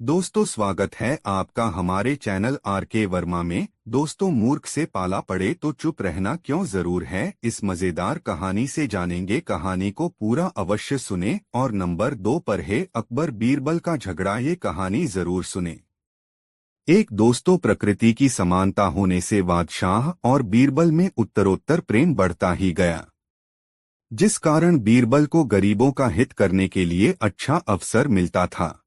दोस्तों, स्वागत है आपका हमारे चैनल आर.के. वर्मा में। दोस्तों, मूर्ख से पाला पड़े तो चुप रहना क्यों जरूर है, इस मजेदार कहानी से जानेंगे। कहानी को पूरा अवश्य सुने। और नंबर 2 पर है अकबर बीरबल का झगड़ा। ये कहानी जरूर सुने। एक दोस्तों, प्रकृति की समानता होने से बादशाह और बीरबल में उत्तरोत्तर प्रेम बढ़ता ही गया, जिस कारण बीरबल को गरीबों का हित करने के लिए अच्छा अवसर मिलता था।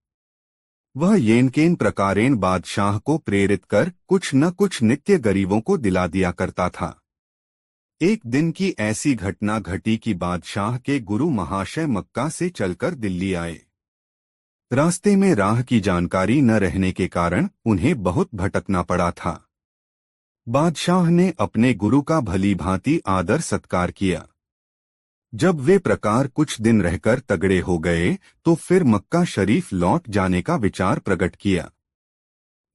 वह येनकेन प्रकारेण बादशाह को प्रेरित कर कुछ न कुछ नित्य गरीबों को दिला दिया करता था। एक दिन की ऐसी घटना घटी कि बादशाह के गुरु महाशय मक्का से चलकर दिल्ली आए। रास्ते में राह की जानकारी न रहने के कारण उन्हें बहुत भटकना पड़ा था। बादशाह ने अपने गुरु का भली भांति आदर सत्कार किया। जब वे प्रकार कुछ दिन रहकर तगड़े हो गए तो फिर मक्का शरीफ लौट जाने का विचार प्रकट किया।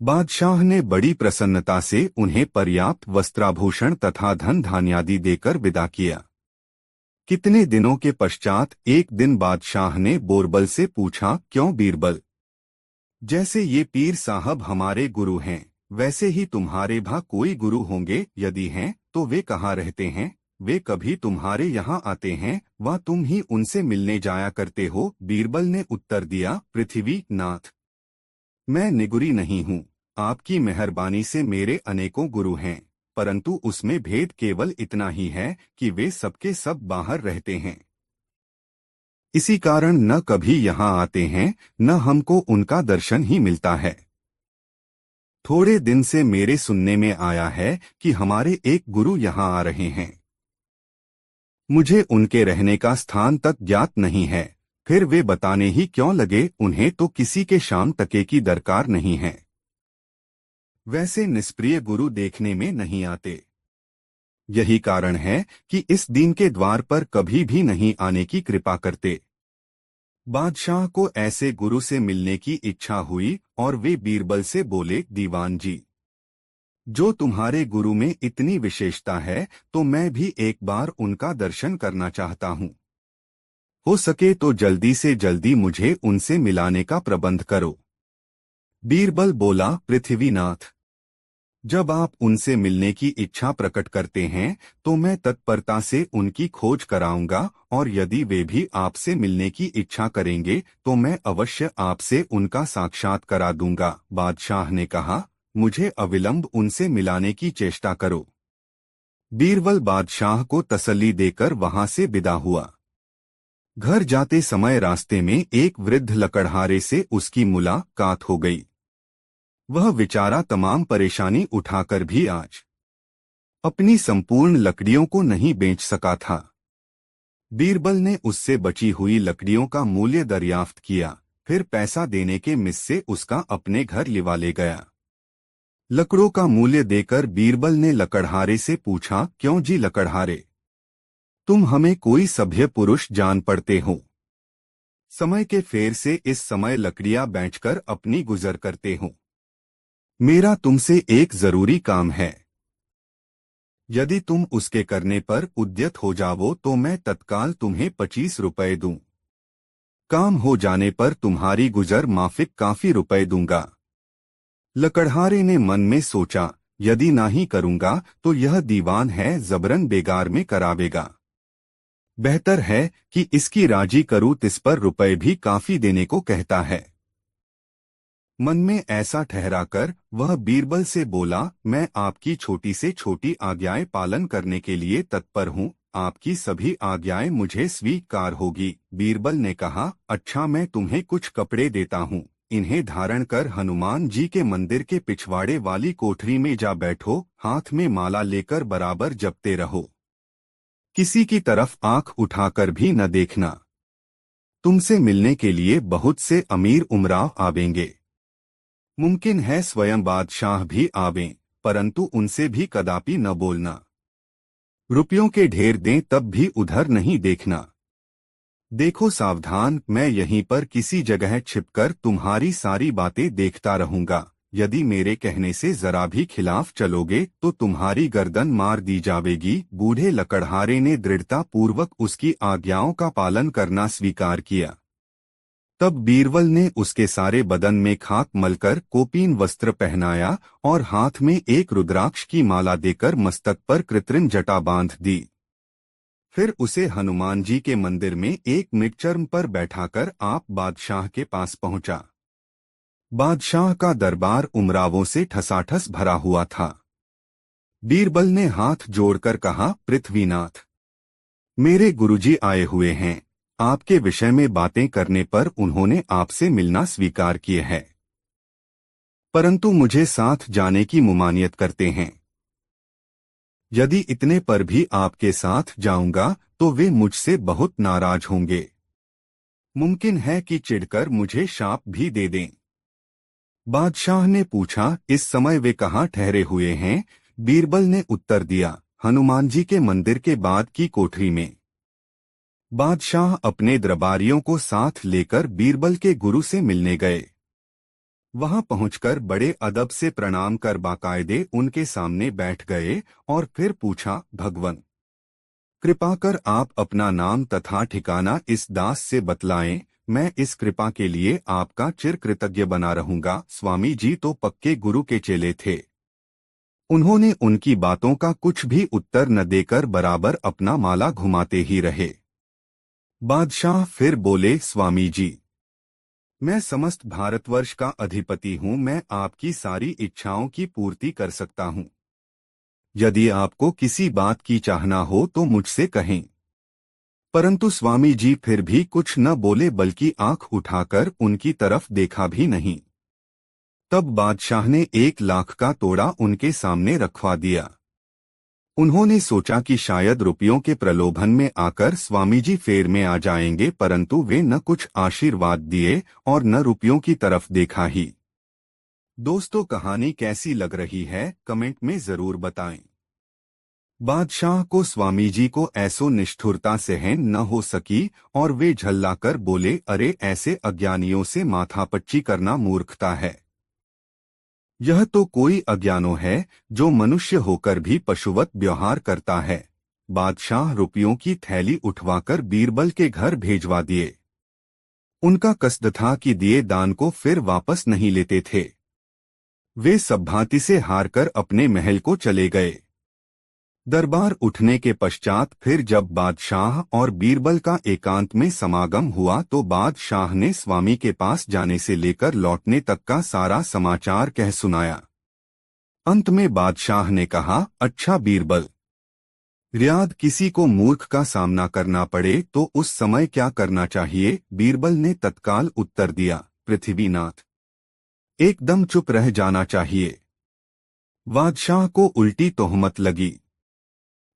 बादशाह ने बड़ी प्रसन्नता से उन्हें पर्याप्त वस्त्राभूषण तथा धन धान्यादि देकर विदा किया। कितने दिनों के पश्चात एक दिन बादशाह ने बीरबल से पूछा, क्यों बीरबल, जैसे ये पीर साहब हमारे गुरु हैं, वैसे ही तुम्हारे भा कोई गुरु होंगे? यदि हैं तो वे कहाँ रहते हैं? वे कभी तुम्हारे यहाँ आते हैं व तुम ही उनसे मिलने जाया करते हो? बीरबल ने उत्तर दिया, पृथ्वी नाथ, मैं निगुरी नहीं हूँ। आपकी मेहरबानी से मेरे अनेकों गुरु हैं, परंतु उसमें भेद केवल इतना ही है कि वे सबके सब बाहर रहते हैं। इसी कारण न कभी यहाँ आते हैं, न हमको उनका दर्शन ही मिलता है। थोड़े दिन से मेरे सुनने में आया है कि हमारे एक गुरु यहाँ आ रहे हैं। मुझे उनके रहने का स्थान तक ज्ञात नहीं है, फिर वे बताने ही क्यों लगे? उन्हें तो किसी के शाम तके की दरकार नहीं है। वैसे निष्प्रिय गुरु देखने में नहीं आते। यही कारण है कि इस दीन के द्वार पर कभी भी नहीं आने की कृपा करते। बादशाह को ऐसे गुरु से मिलने की इच्छा हुई और वे बीरबल से बोले, दीवान जी, जो तुम्हारे गुरु में इतनी विशेषता है तो मैं भी एक बार उनका दर्शन करना चाहता हूँ। हो सके तो जल्दी से जल्दी मुझे उनसे मिलाने का प्रबंध करो। बीरबल बोला, पृथ्वीनाथ, जब आप उनसे मिलने की इच्छा प्रकट करते हैं तो मैं तत्परता से उनकी खोज कराऊंगा, और यदि वे भी आपसे मिलने की इच्छा करेंगे तो मैं अवश्य आपसे उनका साक्षात करा दूंगा। बादशाह ने कहा, मुझे अविलंब उनसे मिलाने की चेष्टा करो। बीरबल बादशाह को तसल्ली देकर वहां से विदा हुआ। घर जाते समय रास्ते में एक वृद्ध लकड़हारे से उसकी मुलाकात हो गई। वह बेचारा तमाम परेशानी उठाकर भी आज अपनी संपूर्ण लकड़ियों को नहीं बेच सका था। बीरबल ने उससे बची हुई लकड़ियों का मूल्य दरियाफ्त किया, फिर पैसा देने के मिस से उसका अपने घर लिवा ले गया। लकड़ों का मूल्य देकर बीरबल ने लकड़हारे से पूछा, क्यों जी लकड़हारे, तुम हमें कोई सभ्य पुरुष जान पड़ते हो? समय के फेर से इस समय लकड़ियां बेचकर अपनी गुजर करते हो। मेरा तुमसे एक जरूरी काम है। यदि तुम उसके करने पर उद्यत हो जाओ तो मैं तत्काल तुम्हें 25 रुपए दूं। काम हो जाने पर तुम्हारी गुजर माफिक काफी रुपए दूंगा। लकड़हारे ने मन में सोचा, यदि ना ही करूंगा तो यह दीवान है, जबरन बेगार में करावेगा। बेहतर है कि इसकी राजी करूं, तिस पर रुपए भी काफी देने को कहता है। मन में ऐसा ठहराकर वह बीरबल से बोला, मैं आपकी छोटी से छोटी आज्ञाएं पालन करने के लिए तत्पर हूँ। आपकी सभी आज्ञाएं मुझे स्वीकार होगी। बीरबल ने कहा, अच्छा, मैं तुम्हें कुछ कपड़े देता हूँ, इन्हें धारण कर हनुमान जी के मंदिर के पिछवाड़े वाली कोठरी में जा बैठो, हाथ में माला लेकर बराबर जपते रहो। किसी की तरफ आंख उठाकर भी न देखना। तुमसे मिलने के लिए बहुत से अमीर उमराव आवेंगे। मुमकिन है स्वयं बादशाह भी आवें, परंतु उनसे भी कदापि न बोलना। रुपयों के ढेर दें तब भी उधर नहीं देखना। देखो सावधान, मैं यहीं पर किसी जगह छिपकर तुम्हारी सारी बातें देखता रहूंगा। यदि मेरे कहने से जरा भी खिलाफ चलोगे तो तुम्हारी गर्दन मार दी जावेगी। बूढ़े लकड़हारे ने दृढ़ता पूर्वक उसकी आज्ञाओं का पालन करना स्वीकार किया। तब बीरबल ने उसके सारे बदन में खाक मलकर कोपीन वस्त्र पहनाया और हाथ में एक रुद्राक्ष की माला देकर मस्तक पर कृत्रिम जटा बांध दी। फिर उसे हनुमान जी के मंदिर में एक मृगचर्म पर बैठाकर आप बादशाह के पास पहुंचा। बादशाह का दरबार उमरावों से ठसाठस भरा हुआ था। बीरबल ने हाथ जोड़कर कहा, पृथ्वीनाथ, मेरे गुरुजी आए हुए हैं। आपके विषय में बातें करने पर उन्होंने आपसे मिलना स्वीकार किए है, परंतु मुझे साथ जाने की मुमानियत करते हैं। यदि इतने पर भी आपके साथ जाऊंगा तो वे मुझसे बहुत नाराज होंगे। मुमकिन है कि चिढ़कर मुझे शाप भी दे दें। बादशाह ने पूछा, इस समय वे कहाँ ठहरे हुए हैं? बीरबल ने उत्तर दिया, हनुमान जी के मंदिर के बाद की कोठरी में। बादशाह अपने दरबारियों को साथ लेकर बीरबल के गुरु से मिलने गए। वहां पहुंचकर बड़े अदब से प्रणाम कर बाकायदे उनके सामने बैठ गए और फिर पूछा, भगवन, कृपा कर आप अपना नाम तथा ठिकाना इस दास से बतलाएं। मैं इस कृपा के लिए आपका चिर कृतज्ञ बना रहूंगा। स्वामी जी तो पक्के गुरु के चेले थे। उन्होंने उनकी बातों का कुछ भी उत्तर न देकर बराबर अपना माला घुमाते ही रहे। बादशाह फिर बोले, स्वामी जी, मैं समस्त भारतवर्ष का अधिपति हूँ। मैं आपकी सारी इच्छाओं की पूर्ति कर सकता हूँ। यदि आपको किसी बात की चाहना हो तो मुझसे कहें। परंतु स्वामी जी फिर भी कुछ न बोले, बल्कि आंख उठाकर उनकी तरफ देखा भी नहीं। तब बादशाह ने 1,00,000 का तोड़ा उनके सामने रखवा दिया। उन्होंने सोचा कि शायद रुपयों के प्रलोभन में आकर स्वामी जी फेर में आ जाएंगे, परंतु वे न कुछ आशीर्वाद दिए और न रुपयों की तरफ देखा ही। दोस्तों, कहानी कैसी लग रही है कमेंट में जरूर बताएं। बादशाह को स्वामी जी को ऐसो निष्ठुरता सहन न हो सकी और वे झल्लाकर बोले, अरे ऐसे अज्ञानियों से माथापच्ची करना मूर्खता है। यह तो कोई अज्ञानो है जो मनुष्य होकर भी पशुवत व्यवहार करता है। बादशाह रुपयों की थैली उठवाकर बीरबल के घर भेजवा दिए। उनका कस्द था कि दिए दान को फिर वापस नहीं लेते थे। वे सब भांति से हारकर अपने महल को चले गए। दरबार उठने के पश्चात फिर जब बादशाह और बीरबल का एकांत में समागम हुआ तो बादशाह ने स्वामी के पास जाने से लेकर लौटने तक का सारा समाचार कह सुनाया। अंत में बादशाह ने कहा, अच्छा बीरबल, रियाद किसी को मूर्ख का सामना करना पड़े तो उस समय क्या करना चाहिए? बीरबल ने तत्काल उत्तर दिया, पृथ्वीनाथ, एकदम चुप रह जाना चाहिए। बादशाह को उल्टी तोहमत लगी।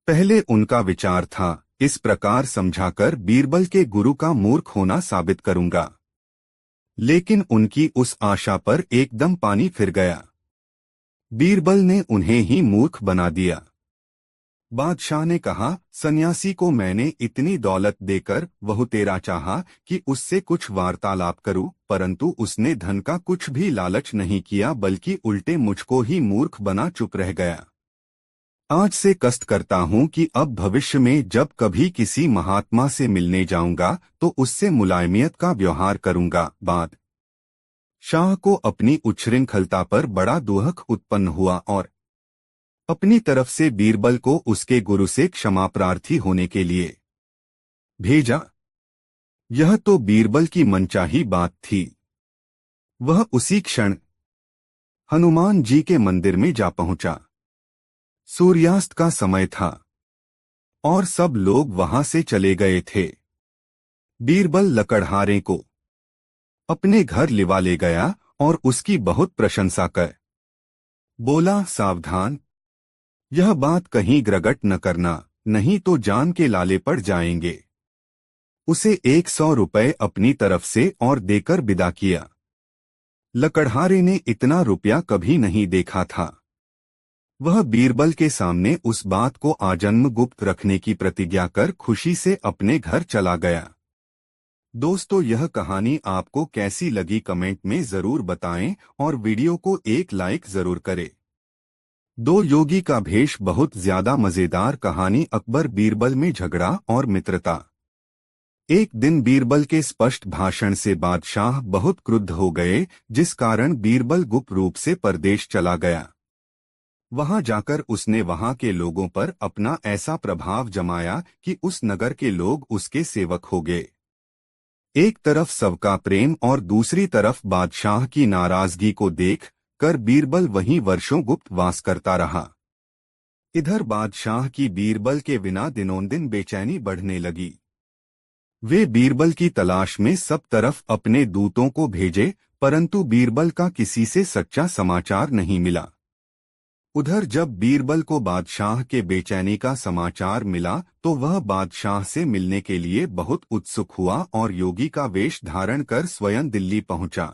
पहले उनका विचार था, इस प्रकार समझाकर बीरबल के गुरु का मूर्ख होना साबित करूंगा, लेकिन उनकी उस आशा पर एकदम पानी फिर गया। बीरबल ने उन्हें ही मूर्ख बना दिया। बादशाह ने कहा, सन्यासी को मैंने इतनी दौलत देकर बहुतेरा चाहा कि उससे कुछ वार्तालाप करूं, परंतु उसने धन का कुछ भी लालच नहीं किया, बल्कि उल्टे मुझको ही मूर्ख बना चुप रह गया। आज से कष्ट करता हूं कि अब भविष्य में जब कभी किसी महात्मा से मिलने जाऊंगा तो उससे मुलायमियत का व्यवहार करूंगा। बादशाह को अपनी उच्छृंखलता पर बड़ा दुख उत्पन्न हुआ और अपनी तरफ से बीरबल को उसके गुरु से क्षमा प्रार्थी होने के लिए भेजा। यह तो बीरबल की मनचाही बात थी। वह उसी क्षण हनुमान जी के मंदिर में जा पहुंचा। सूर्यास्त का समय था और सब लोग वहां से चले गए थे। बीरबल लकड़हारे को अपने घर लिवा ले गया और उसकी बहुत प्रशंसा कर बोला, सावधान, यह बात कहीं ग्रगट न करना, नहीं तो जान के लाले पड़ जाएंगे। उसे 100 रुपए अपनी तरफ से और देकर विदा किया। लकड़हारे ने इतना रुपया कभी नहीं देखा था। वह बीरबल के सामने उस बात को आजन्म गुप्त रखने की प्रतिज्ञा कर खुशी से अपने घर चला गया। दोस्तों, यह कहानी आपको कैसी लगी कमेंट में जरूर बताएं और वीडियो को एक लाइक जरूर करें। दो योगी का भेष बहुत ज्यादा मजेदार कहानी अकबर बीरबल में झगड़ा और मित्रता। एक दिन बीरबल के स्पष्ट भाषण से बादशाह बहुत क्रुद्ध हो गए, जिस कारण बीरबल गुप्त रूप से परदेश चला गया। वहां जाकर उसने वहां के लोगों पर अपना ऐसा प्रभाव जमाया कि उस नगर के लोग उसके सेवक हो गए। एक तरफ सबका प्रेम और दूसरी तरफ बादशाह की नाराजगी को देख कर बीरबल वहीं वर्षों गुप्त वास करता रहा। इधर बादशाह की बीरबल के बिना दिनोंदिन बेचैनी बढ़ने लगी। वे बीरबल की तलाश में सब तरफ अपने दूतों को भेजे, परंतु बीरबल का किसी से सच्चा समाचार नहीं मिला। उधर जब बीरबल को बादशाह के बेचैनी का समाचार मिला तो वह बादशाह से मिलने के लिए बहुत उत्सुक हुआ और योगी का वेश धारण कर स्वयं दिल्ली पहुंचा।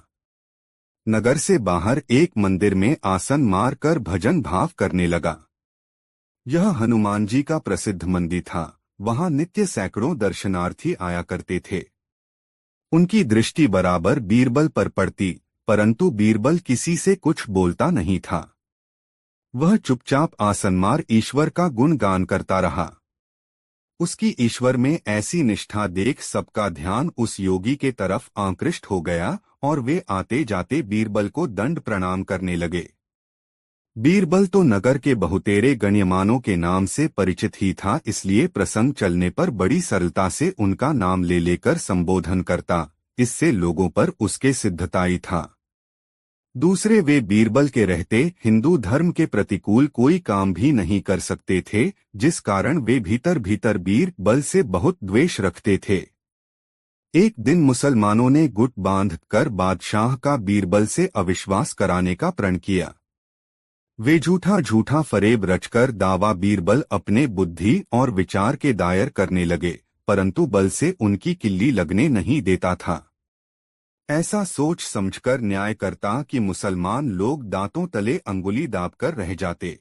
नगर से बाहर एक मंदिर में आसन मार कर भजन भाव करने लगा। यह हनुमान जी का प्रसिद्ध मंदिर था। वहां नित्य सैकड़ों दर्शनार्थी आया करते थे। उनकी दृष्टि बराबर बीरबल पर पड़ती, परंतु बीरबल किसी से कुछ बोलता नहीं था। वह चुपचाप आसनमार ईश्वर का गुणगान करता रहा। उसकी ईश्वर में ऐसी निष्ठा देख सबका ध्यान उस योगी के तरफ आकृष्ट हो गया और वे आते जाते बीरबल को दंड प्रणाम करने लगे। बीरबल तो नगर के बहुतेरे गण्यमानों के नाम से परिचित ही था, इसलिए प्रसंग चलने पर बड़ी सरलता से उनका नाम ले लेकर संबोधन करता। इससे लोगों पर उसके सिद्धताई था। दूसरे, वे बीरबल के रहते हिंदू धर्म के प्रतिकूल कोई काम भी नहीं कर सकते थे, जिस कारण वे भीतर भीतर बीरबल से बहुत द्वेष रखते थे। एक दिन मुसलमानों ने गुट बांध कर बादशाह का बीरबल से अविश्वास कराने का प्रण किया। वे झूठा झूठा फरेब रचकर दावा बीरबल अपने बुद्धि और विचार के दायर करने लगे, परंतु बल से उनकी किल्ली लगने नहीं देता था। ऐसा सोच समझकर न्याय करता कि मुसलमान लोग दांतों तले अंगुली दाबकर रह जाते।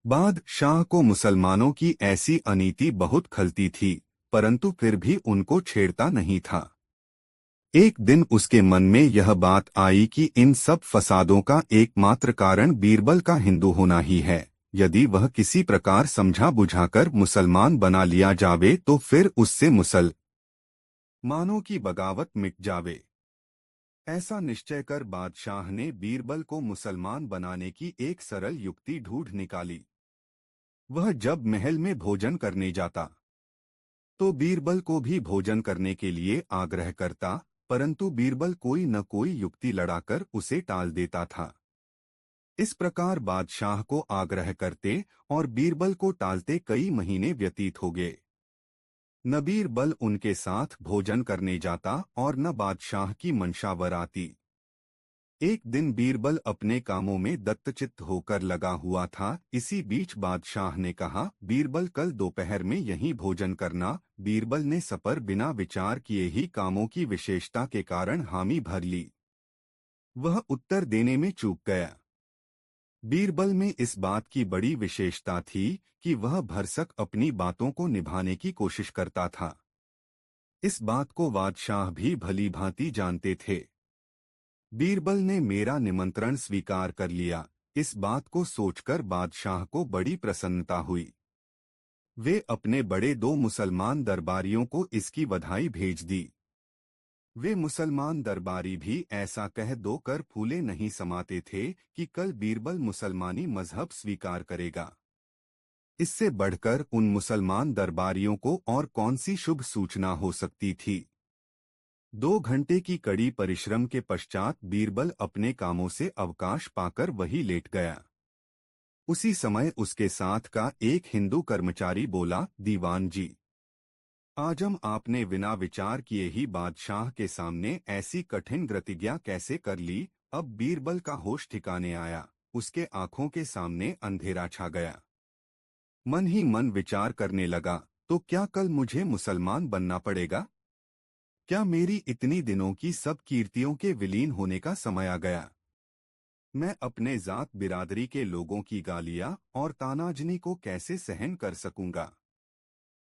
बादशाह को मुसलमानों की ऐसी अनीति बहुत खलती थी, परंतु फिर भी उनको छेड़ता नहीं था। एक दिन उसके मन में यह बात आई कि इन सब फसादों का एकमात्र कारण बीरबल का हिंदू होना ही है। यदि वह किसी प्रकार समझा बुझाकर मुसलमान बना लिया जावे तो फिर उससे मुसलमानों की बगावत मिट जावे। ऐसा निश्चय कर बादशाह ने बीरबल को मुसलमान बनाने की एक सरल युक्ति ढूंढ निकाली। वह जब महल में भोजन करने जाता तो बीरबल को भी भोजन करने के लिए आग्रह करता, परंतु बीरबल कोई न कोई युक्ति लड़ाकर उसे टाल देता था। इस प्रकार बादशाह को आग्रह करते और बीरबल को टालते कई महीने व्यतीत हो गए। न बीरबल उनके साथ भोजन करने जाता और न बादशाह की मंशावर आती। एक दिन बीरबल अपने कामों में दत्तचित्त होकर लगा हुआ था। इसी बीच बादशाह ने कहा, बीरबल कल दोपहर में यहीं भोजन करना। बीरबल ने सपर बिना विचार किए ही कामों की विशेषता के कारण हामी भर ली। वह उत्तर देने में चूक गया। बीरबल में इस बात की बड़ी विशेषता थी कि वह भरसक अपनी बातों को निभाने की कोशिश करता था। इस बात को बादशाह भी भली भांति जानते थे। बीरबल ने मेरा निमंत्रण स्वीकार कर लिया। इस बात को सोचकर बादशाह को बड़ी प्रसन्नता हुई। वे अपने बड़े दो मुसलमान दरबारियों को इसकी बधाई भेज दी। वे मुसलमान दरबारी भी ऐसा कह दो कर फूले नहीं समाते थे कि कल बीरबल मुसलमानी मजहब स्वीकार करेगा। इससे बढ़कर उन मुसलमान दरबारियों को और कौन सी शुभ सूचना हो सकती थी। 2 घंटे की कड़ी परिश्रम के पश्चात बीरबल अपने कामों से अवकाश पाकर वही लेट गया। उसी समय उसके साथ का एक हिंदू कर्मचारी बोला, दीवान जी, आजम आपने बिना विचार किए ही बादशाह के सामने ऐसी कठिन प्रतिज्ञा कैसे कर ली। अब बीरबल का होश ठिकाने आया। उसके आंखों के सामने अंधेरा छा गया। मन ही मन विचार करने लगा, तो क्या कल मुझे मुसलमान बनना पड़ेगा? क्या मेरी इतनी दिनों की सब कीर्तियों के विलीन होने का समय आ गया? मैं अपने जात बिरादरी के लोगों की गालियां और तानाजनी को कैसे सहन कर सकूंगा?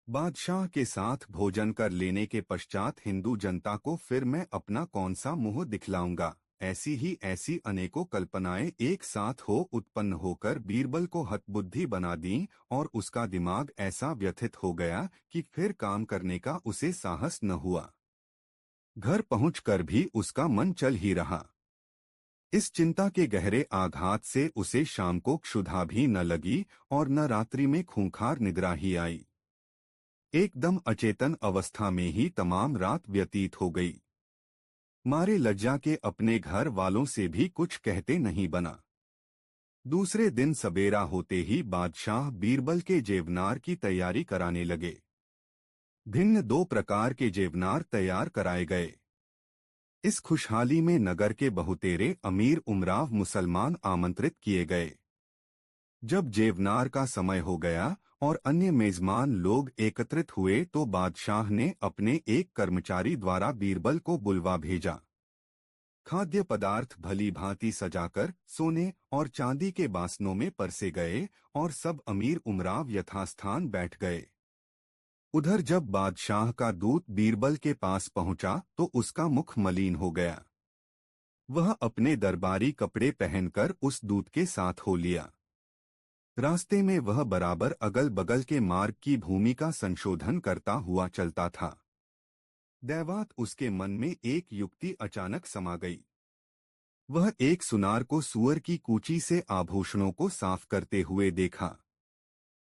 बादशाह के साथ भोजन कर लेने के पश्चात हिंदू जनता को फिर मैं अपना कौन सा मुंह दिखलाऊंगा? ऐसी अनेकों कल्पनाएं एक साथ हो उत्पन्न होकर बीरबल को हतबुद्धि बना दी और उसका दिमाग ऐसा व्यथित हो गया कि फिर काम करने का उसे साहस न हुआ। घर पहुंचकर भी उसका मन चल ही रहा। इस चिंता के गहरे आघात से उसे शाम को क्षुधा भी न लगी और न रात्रि में खूंखार निद्रा ही आई। एकदम अचेतन अवस्था में ही तमाम रात व्यतीत हो गई। मारे लज्जा के अपने घर वालों से भी कुछ कहते नहीं बना। दूसरे दिन सबेरा होते ही बादशाह बीरबल के जेवनार की तैयारी कराने लगे। भिन्न 2 प्रकार के जेवनार तैयार कराए गए। इस खुशहाली में नगर के बहुतेरे अमीर उमराव मुसलमान आमंत्रित किए गए। जब जेवनार का समय हो गया और अन्य मेजमान लोग एकत्रित हुए तो बादशाह ने अपने एक कर्मचारी द्वारा बीरबल को बुलवा भेजा। खाद्य पदार्थ भली भांति सजाकर सोने और चांदी के बासनों में परसे गए और सब अमीर उमराव यथास्थान बैठ गए। उधर जब बादशाह का दूत बीरबल के पास पहुंचा तो उसका मुख मलिन हो गया। वह अपने दरबारी कपड़े पहनकर उस दूत के साथ हो लिया। रास्ते में वह बराबर अगल बगल के मार्ग की भूमि का संशोधन करता हुआ चलता था। दैवात उसके मन में एक युक्ति अचानक समा गई। वह एक सुनार को सूअर की कूची से आभूषणों को साफ करते हुए देखा।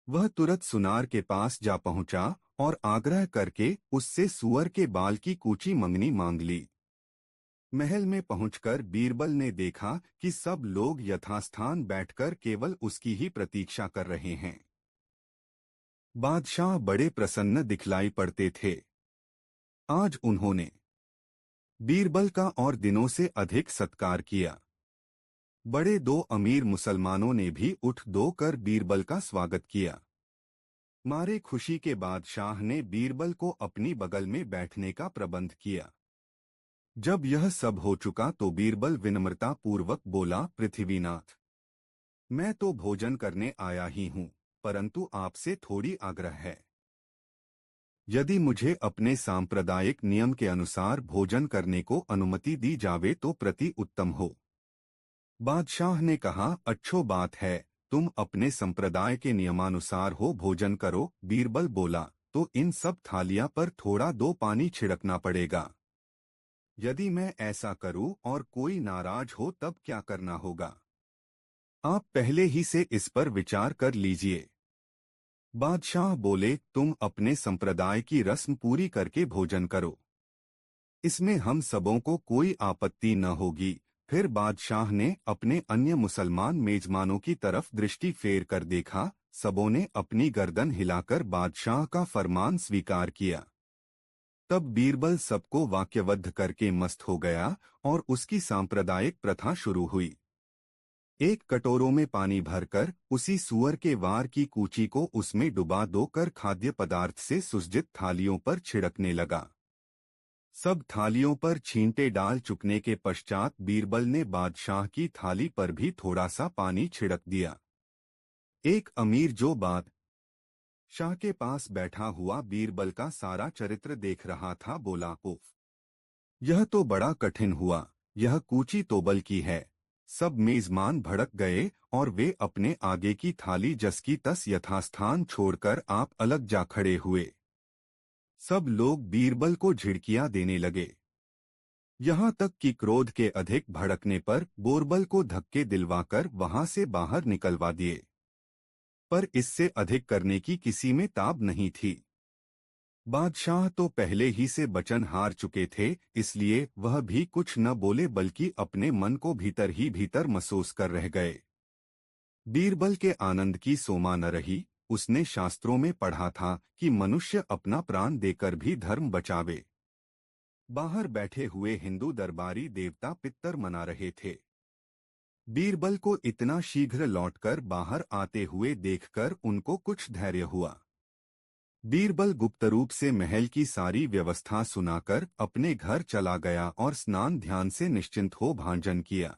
वह तुरंत सुनार के पास जा पहुंचा और आग्रह करके उससे सूअर के बाल की कूची मंगनी मांग ली। महल में पहुंचकर बीरबल ने देखा कि सब लोग यथास्थान बैठकर केवल उसकी ही प्रतीक्षा कर रहे हैं। बादशाह बड़े प्रसन्न दिखलाई पड़ते थे। आज उन्होंने बीरबल का और दिनों से अधिक सत्कार किया। बड़े 2 अमीर मुसलमानों ने भी उठ दो कर बीरबल का स्वागत किया। मारे खुशी के बादशाह ने बीरबल को अपनी बगल में बैठने का प्रबंध किया। जब यह सब हो चुका तो बीरबल विनम्रता पूर्वक बोला, पृथ्वीनाथ, मैं तो भोजन करने आया ही हूँ, परंतु आपसे थोड़ी आग्रह है। यदि मुझे अपने सांप्रदायिक नियम के अनुसार भोजन करने को अनुमति दी जावे तो प्रति उत्तम हो। बादशाह ने कहा, अच्छो बात है, तुम अपने संप्रदाय के नियमानुसार हो भोजन करो। बीरबल बोला, तो इन सब थालियां पर थोड़ा 2 पानी छिड़कना पड़ेगा। यदि मैं ऐसा करूं और कोई नाराज हो तब क्या करना होगा? आप पहले ही से इस पर विचार कर लीजिए। बादशाह बोले, तुम अपने संप्रदाय की रस्म पूरी करके भोजन करो, इसमें हम सबों को कोई आपत्ति न होगी। फिर बादशाह ने अपने अन्य मुसलमान मेजबानों की तरफ दृष्टि फेर कर देखा। सबों ने अपनी गर्दन हिलाकर बादशाह का फरमान स्वीकार किया। तब बीरबल सबको वाक्यबद्ध करके मस्त हो गया और उसकी सांप्रदायिक प्रथा शुरू हुई। एक कटोरों में पानी भरकर उसी सूअर के वार की कूची को उसमें डुबा दोकर खाद्य पदार्थ से सुसज्जित थालियों पर छिड़कने लगा। सब थालियों पर छींटे डाल चुकने के पश्चात बीरबल ने बादशाह की थाली पर भी थोड़ा सा पानी छिड़क दिया। एक अमीर जो बादशाह के पास बैठा हुआ बीरबल का सारा चरित्र देख रहा था बोला, उफ, यह तो बड़ा कठिन हुआ, यह कूची तोबल की है। सब मेजमान भड़क गए और वे अपने आगे की थाली जस की तस यथास्थान छोड़कर आप अलग जा खड़े हुए। सब लोग बीरबल को झिड़कियां देने लगे, यहाँ तक कि क्रोध के अधिक भड़कने पर बोरबल को धक्के दिलवाकर वहां से बाहर निकलवा दिए। पर इससे अधिक करने की किसी में ताब नहीं थी। बादशाह तो पहले ही से वचन हार चुके थे, इसलिए वह भी कुछ न बोले बल्कि अपने मन को भीतर ही भीतर महसूस कर रह गए। बीरबल के आनंद की सोमा न रही। उसने शास्त्रों में पढ़ा था कि मनुष्य अपना प्राण देकर भी धर्म बचावे। बाहर बैठे हुए हिंदू दरबारी देवता पितर मना रहे थे। बीरबल को इतना शीघ्र लौटकर बाहर आते हुए देखकर उनको कुछ धैर्य हुआ। बीरबल गुप्त रूप से महल की सारी व्यवस्था सुनाकर अपने घर चला गया और स्नान ध्यान से निश्चिंत हो भोजन किया।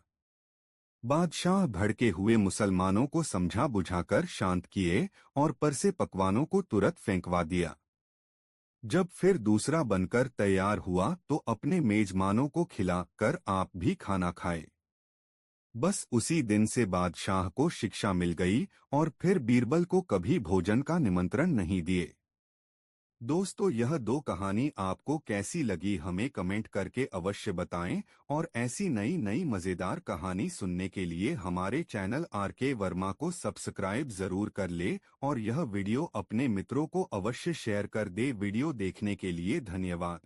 बादशाह भड़के हुए मुसलमानों को समझा बुझाकर शांत किए और परसे पकवानों को तुरंत फेंकवा दिया। जब फिर दूसरा बनकर तैयार हुआ तो अपने मेजमानों को खिला कर आप भी खाना खाए। बस उसी दिन से बादशाह को शिक्षा मिल गई और फिर बीरबल को कभी भोजन का निमंत्रण नहीं दिए। दोस्तों, यह दो कहानी आपको कैसी लगी हमें कमेंट करके अवश्य बताएं और ऐसी नई नई मज़ेदार कहानी सुनने के लिए हमारे चैनल आर.के. वर्मा को सब्सक्राइब जरूर कर ले और यह वीडियो अपने मित्रों को अवश्य शेयर कर दे। वीडियो देखने के लिए धन्यवाद।